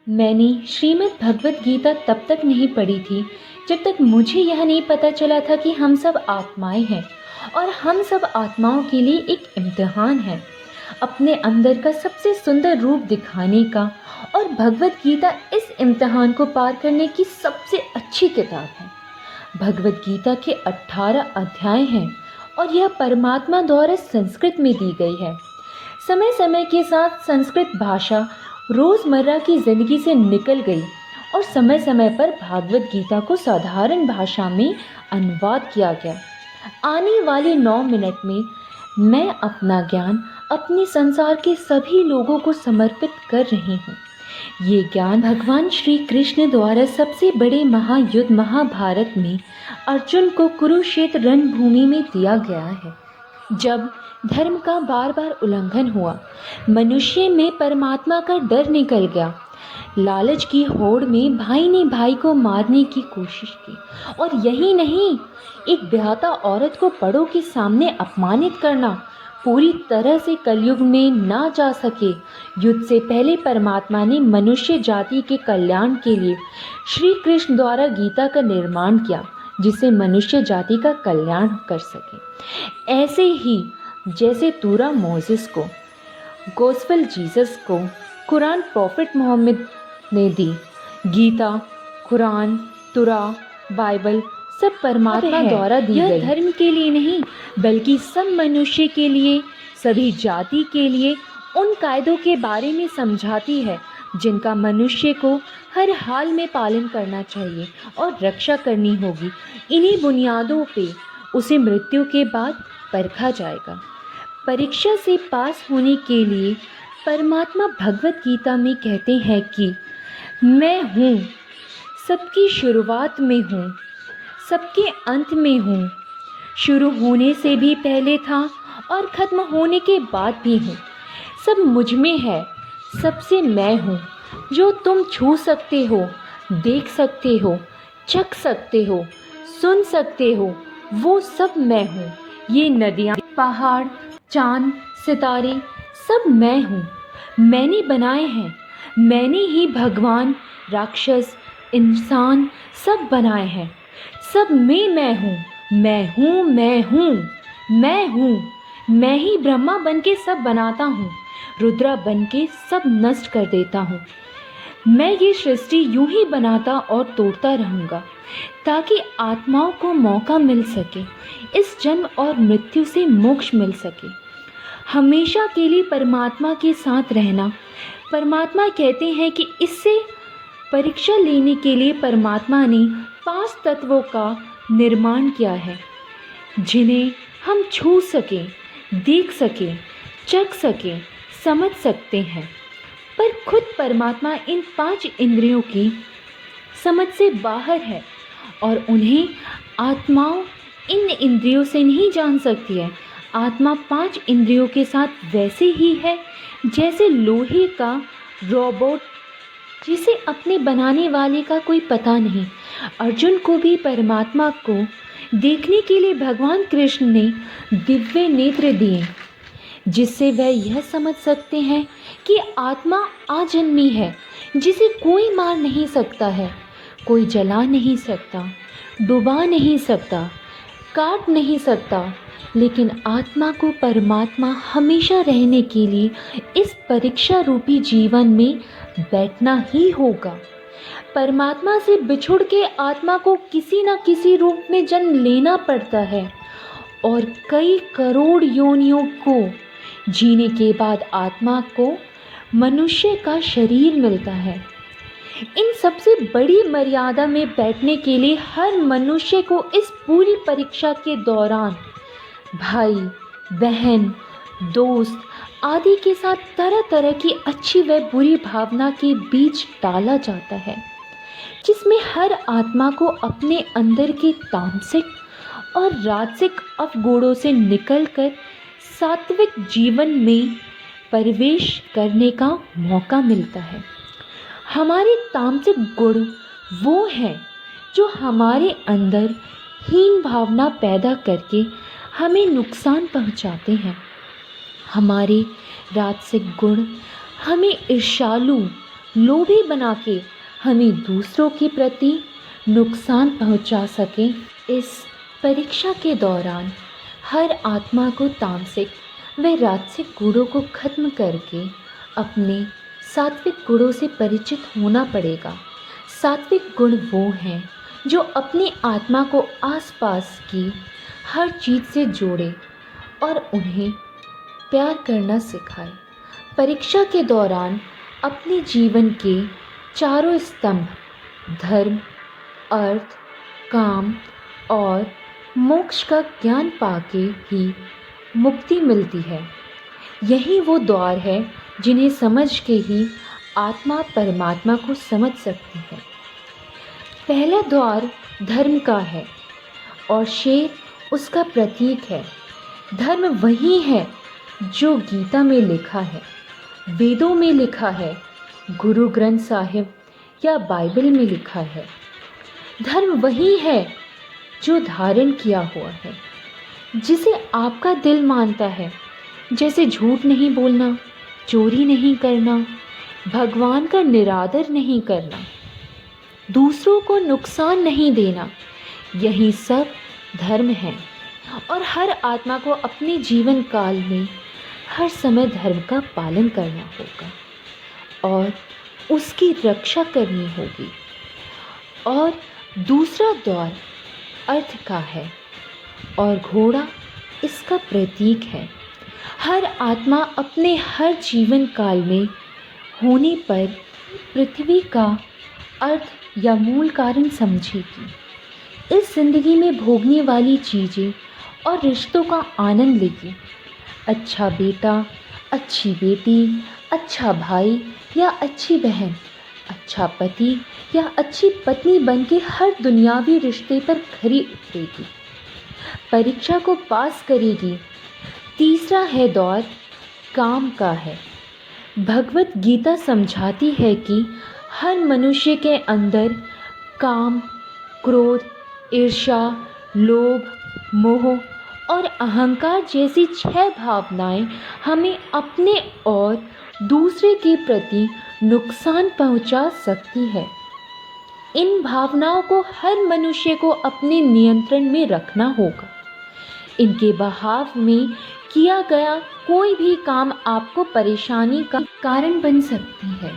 मैंने श्रीमद् भगवत गीता तब तक नहीं पढ़ी थी जब तक मुझे यह नहीं पता चला था कि हम सब आत्माएं हैं और हम सब आत्माओं के लिए एक इम्तिहान है अपने अंदर का सबसे सुंदर रूप दिखाने का। और भगवत गीता इस इम्तिहान को पार करने की सबसे अच्छी किताब है। भगवत गीता के 18 अध्याय हैं और यह परमात्मा द्वारा संस्कृत में दी गई है। समय समय के साथ संस्कृत भाषा रोज़मर्रा की ज़िंदगी से निकल गई और समय समय पर भागवत गीता को साधारण भाषा में अनुवाद किया गया। आने वाले 9 मिनट में मैं अपना ज्ञान अपने संसार के सभी लोगों को समर्पित कर रही हूँ। ये ज्ञान भगवान श्री कृष्ण द्वारा सबसे बड़े महायुद्ध महाभारत में अर्जुन को कुरुक्षेत्र रणभूमि में दिया गया है। जब धर्म का बार बार उल्लंघन हुआ, मनुष्य में परमात्मा का डर निकल गया। लालच की होड़ में भाई ने भाई को मारने की कोशिश की और यही नहीं, एक ब्याहता औरत को बड़ों के सामने अपमानित करना पूरी तरह से कलयुग में ना जा सके। युद्ध से पहले परमात्मा ने मनुष्य जाति के कल्याण के लिए श्री कृष्ण द्वारा गीता का निर्माण किया, जिससे मनुष्य जाति का कल्याण कर सके। ऐसे ही जैसे तूरा मोसेस को, गोस्पेल जीसस को कुरान प्रॉफिट मोहम्मद ने दी, गीता, कुरान, तुरा, बाइबल सब परमात्मा द्वारा दी गई। यह धर्म के लिए नहीं बल्कि सब मनुष्य के लिए, सभी जाति के लिए उन कायदों के बारे में समझाती है जिनका मनुष्य को हर हाल में पालन करना चाहिए और रक्षा करनी होगी। इन्हीं बुनियादों पे उसे मृत्यु के बाद परखा जाएगा। परीक्षा से पास होने के लिए परमात्मा भगवत गीता में कहते हैं कि मैं हूँ, सबकी शुरुआत में हूँ, सबके अंत में हूँ, शुरू होने से भी पहले था और ख़त्म होने के बाद भी हूँ। सब मुझ में है, सबसे मैं हूँ। जो तुम छू सकते हो, देख सकते हो, चख सकते हो, सुन सकते हो, वो सब मैं हूँ। ये नदियाँ, पहाड़, चाँद, सितारे सब मैं हूँ। मैंने बनाए हैं। मैंने ही भगवान, राक्षस, इंसान सब बनाए हैं। सब में मैं हूँ। मैं हूँ, मैं हूँ, मैं हूँ। मैं ही ब्रह्मा बन के सब बनाता हूँ, रुद्रा बन के सब नष्ट कर देता हूँ। मैं ये सृष्टि यूं ही बनाता और तोड़ता रहूँगा ताकि आत्माओं को मौका मिल सके, इस जन्म और मृत्यु से मोक्ष मिल सके, हमेशा के लिए परमात्मा के साथ रहना। परमात्मा कहते हैं कि इससे परीक्षा लेने के लिए परमात्मा ने 5 तत्वों का निर्माण किया है, जिन्हें हम छू सकें, देख सकें, चख सकें, समझ सकते हैं। पर खुद परमात्मा इन 5 इंद्रियों की समझ से बाहर है और उन्हें आत्माओं इन इंद्रियों से नहीं जान सकती है। आत्मा 5 इंद्रियों के साथ वैसे ही है जैसे लोहे का रोबोट, जिसे अपने बनाने वाले का कोई पता नहीं। अर्जुन को भी परमात्मा को देखने के लिए भगवान कृष्ण ने दिव्य नेत्र दिए, जिससे वह यह समझ सकते हैं कि आत्मा आजन्मी है, जिसे कोई मार नहीं सकता है, कोई जला नहीं सकता, डुबा नहीं सकता, काट नहीं सकता। लेकिन आत्मा को परमात्मा हमेशा रहने के लिए इस परीक्षा रूपी जीवन में बैठना ही होगा। परमात्मा से बिछुड़ के आत्मा को किसी न किसी रूप में जन्म लेना पड़ता है और कई करोड़ योनियों को जीने के बाद आत्मा को मनुष्य का शरीर मिलता है। इन सबसे बड़ी मर्यादा में बैठने के लिए हर मनुष्य को इस पूरी परीक्षा के दौरान भाई, बहन, दोस्त आदि के साथ तरह तरह की अच्छी व बुरी भावना के बीच डाला जाता है, जिसमें हर आत्मा को अपने अंदर के तामसिक और राजसिक अवगुणों से निकलकर सात्विक जीवन में प्रवेश करने का मौका मिलता है। हमारे तामसिक गुण वो हैं जो हमारे अंदर हीन भावना पैदा करके हमें नुकसान पहुंचाते हैं। हमारे राजसिक गुण हमें ईर्ष्यालु, लोभी बना के हमें दूसरों के प्रति नुकसान पहुंचा सके। इस परीक्षा के दौरान हर आत्मा को तामसिक व राजसिक गुणों को खत्म करके अपने सात्विक गुणों से परिचित होना पड़ेगा। सात्विक गुण वो हैं जो अपनी आत्मा को आसपास की हर चीज़ से जोड़े और उन्हें प्यार करना सिखाए। परीक्षा के दौरान अपने जीवन के चारों स्तंभ धर्म, अर्थ, काम और मोक्ष का ज्ञान पाके ही मुक्ति मिलती है। यही वो द्वार है जिन्हें समझ के ही आत्मा परमात्मा को समझ सकती है। पहला द्वार धर्म का है और शेर उसका प्रतीक है। धर्म वही है जो गीता में लिखा है, वेदों में लिखा है, गुरु ग्रंथ साहिब या बाइबल में लिखा है। धर्म वही है जो धारण किया हुआ है, जिसे आपका दिल मानता है, जैसे झूठ नहीं बोलना, चोरी नहीं करना, भगवान का निरादर नहीं करना, दूसरों को नुकसान नहीं देना। यही सब धर्म है और हर आत्मा को अपने जीवन काल में हर समय धर्म का पालन करना होगा और उसकी रक्षा करनी होगी। और दूसरा द्वार अर्थ का है और घोड़ा इसका प्रतीक है। हर आत्मा अपने हर जीवन काल में होने पर पृथ्वी का अर्थ या मूल कारण समझेगी। इस जिंदगी में भोगने वाली चीज़ें और रिश्तों का आनंद लेगी। अच्छा बेटा, अच्छी बेटी, अच्छा भाई या अच्छी बहन, अच्छा पति या अच्छी पत्नी बनके हर दुनियावी रिश्ते पर खरी उतरेगी, परीक्षा को पास करेगी। तीसरा है दौर काम का है। भगवत गीता समझाती है कि हर मनुष्य के अंदर काम, क्रोध, ईर्ष्या, लोभ, मोह और अहंकार जैसी 6 भावनाएं हमें अपने और दूसरे के प्रति नुकसान पहुंचा सकती है। इन भावनाओं को हर मनुष्य को अपने नियंत्रण में रखना होगा। इनके बहाव में किया गया कोई भी काम आपको परेशानी का कारण बन सकती है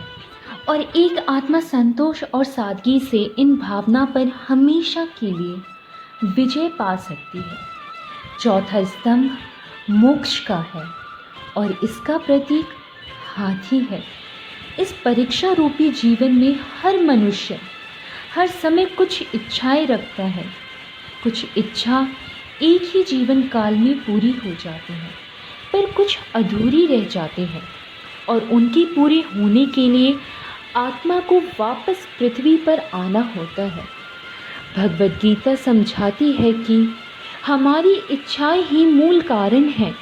और एक आत्मा संतोष और सादगी से इन भावना पर हमेशा के लिए विजय पा सकती है। चौथा स्तंभ मोक्ष का है और इसका प्रतीक हाथी है। इस परीक्षा रूपी जीवन में हर मनुष्य हर समय कुछ इच्छाएं रखता है। कुछ इच्छा एक ही जीवन काल में पूरी हो जाती हैं, पर कुछ अधूरी रह जाती हैं और उनकी पूरी होने के लिए आत्मा को वापस पृथ्वी पर आना होता है। भगवद गीता समझाती है कि हमारी इच्छाएं ही मूल कारण हैं।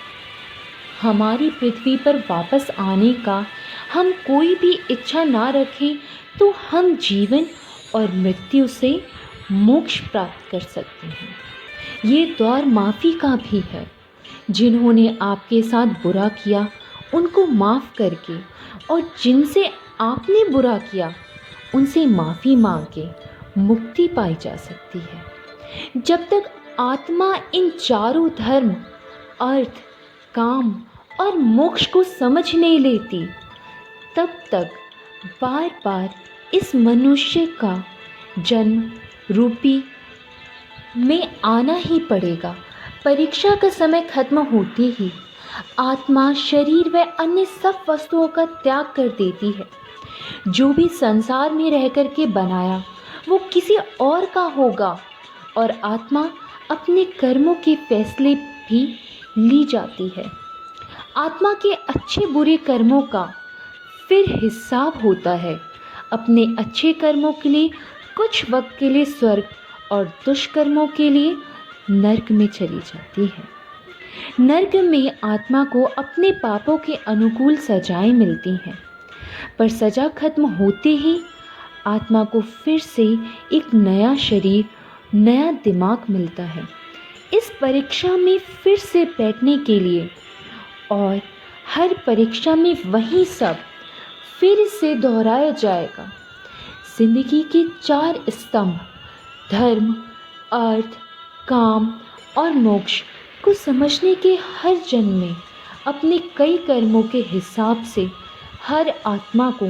हमारी पृथ्वी पर वापस आने का हम कोई भी इच्छा ना रखें तो हम जीवन और मृत्यु से मोक्ष प्राप्त कर सकते हैं। ये द्वार माफ़ी का भी है। जिन्होंने आपके साथ बुरा किया उनको माफ़ करके और जिनसे आपने बुरा किया उनसे माफ़ी मांग के मुक्ति पाई जा सकती है। जब तक आत्मा इन चारों धर्म, अर्थ, काम और मोक्ष को समझ नहीं लेती, तब तक बार बार इस मनुष्य का जन्म रूपी में आना ही पड़ेगा। परीक्षा का समय खत्म होते ही आत्मा शरीर व अन्य सब वस्तुओं का त्याग कर देती है। जो भी संसार में रह कर के बनाया वो किसी और का होगा और आत्मा अपने कर्मों के फैसले भी ली जाती है। आत्मा के अच्छे बुरे कर्मों का फिर हिसाब होता है। अपने अच्छे कर्मों के लिए कुछ वक्त के लिए स्वर्ग और दुष्कर्मों के लिए नरक में चली जाती है। नरक में आत्मा को अपने पापों के अनुकूल सजाएं मिलती हैं, पर सजा खत्म होते ही आत्मा को फिर से एक नया शरीर, नया दिमाग मिलता है इस परीक्षा में फिर से बैठने के लिए। और हर परीक्षा में वही सब फिर से दोहराया जाएगा। जिंदगी के 4 स्तंभ धर्म, अर्थ, काम और मोक्ष को समझने के हर जन्म में अपने कई कर्मों के हिसाब से हर आत्मा को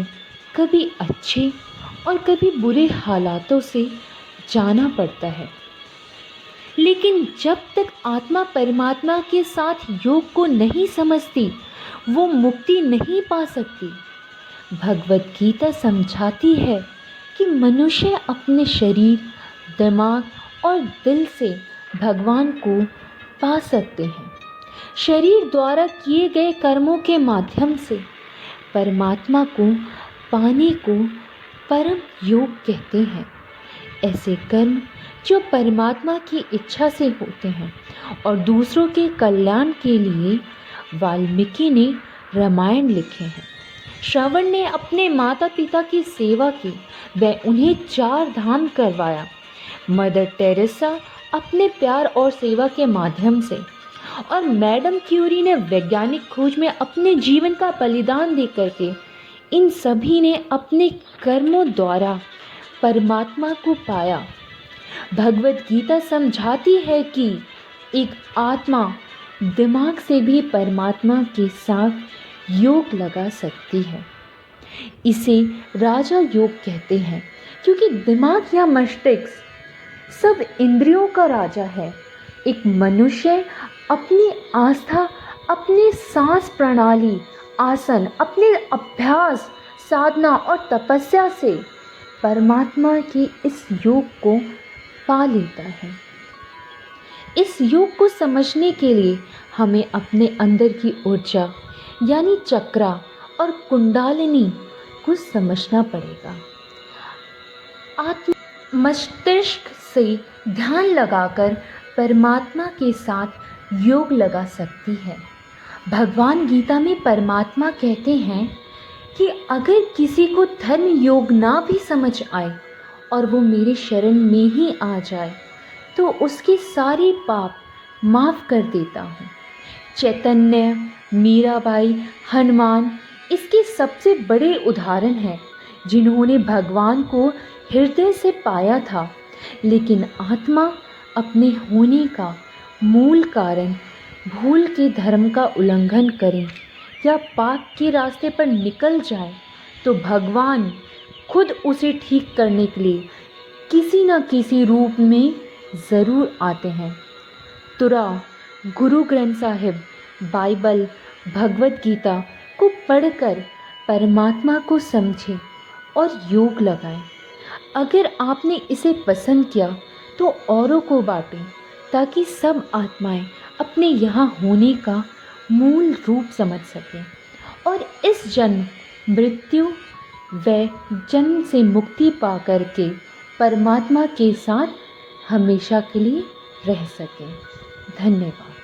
कभी अच्छे और कभी बुरे हालातों से जाना पड़ता है। लेकिन जब तक आत्मा परमात्मा के साथ योग को नहीं समझती, वो मुक्ति नहीं पा सकती। भगवत गीता समझाती है कि मनुष्य अपने शरीर, दिमाग और दिल से भगवान को पा सकते हैं। शरीर द्वारा किए गए कर्मों के माध्यम से परमात्मा को पाने को परम योग कहते हैं। ऐसे कर्म जो परमात्मा की इच्छा से होते हैं और दूसरों के कल्याण के लिए वाल्मीकि ने रामायण लिखे हैं। श्रवण ने अपने माता पिता की सेवा की, वह उन्हें 4 धाम करवाया। मदर टेरेसा अपने प्यार और सेवा के माध्यम से, और मैडम क्यूरी ने वैज्ञानिक खोज में अपने जीवन का बलिदान दे करके, इन सभी ने अपने कर्मों द्वारा परमात्मा को पाया। भगवत गीता समझाती है कि एक आत्मा दिमाग से भी परमात्मा के साथ योग लगा सकती है। इसे राजा योग कहते हैं, क्योंकि दिमाग या मस्तिष्क सब इंद्रियों का राजा है। एक मनुष्य अपनी आस्था, अपने सांस प्रणाली, आसन, अपने अभ्यास, साधना और तपस्या से परमात्मा के इस योग को पा लेता है। इस योग को समझने के लिए हमें अपने अंदर की ऊर्जा यानी चक्रा और कुंडलिनी को समझना पड़ेगा। आत्मा मस्तिष्क से ध्यान लगाकर परमात्मा के साथ योग लगा सकती है। भगवान गीता में परमात्मा कहते हैं कि अगर किसी को धर्म योग ना भी समझ आए और वो मेरे शरण में ही आ जाए तो उसके सारे पाप माफ़ कर देता हूँ। चैतन्य, मीराबाई, हनुमान इसके सबसे बड़े उदाहरण हैं, जिन्होंने भगवान को हृदय से पाया था, लेकिन आत्मा अपने होने का मूल कारण भूल के धर्म का उल्लंघन करें या पाप के रास्ते पर निकल जाए तो भगवान खुद उसे ठीक करने के लिए किसी न किसी रूप में ज़रूर आते हैं। तुरा, गुरु ग्रंथ साहिब, बाइबल, भगवत गीता को पढ़कर परमात्मा को समझें और योग लगाएं। अगर आपने इसे पसंद किया तो औरों को बांटें, ताकि सब आत्माएं अपने यहाँ होने का मूल रूप समझ सकें और इस जन्म, मृत्यु व जन्म से मुक्ति पा करके परमात्मा के साथ हमेशा के लिए रह सकें। धन्यवाद।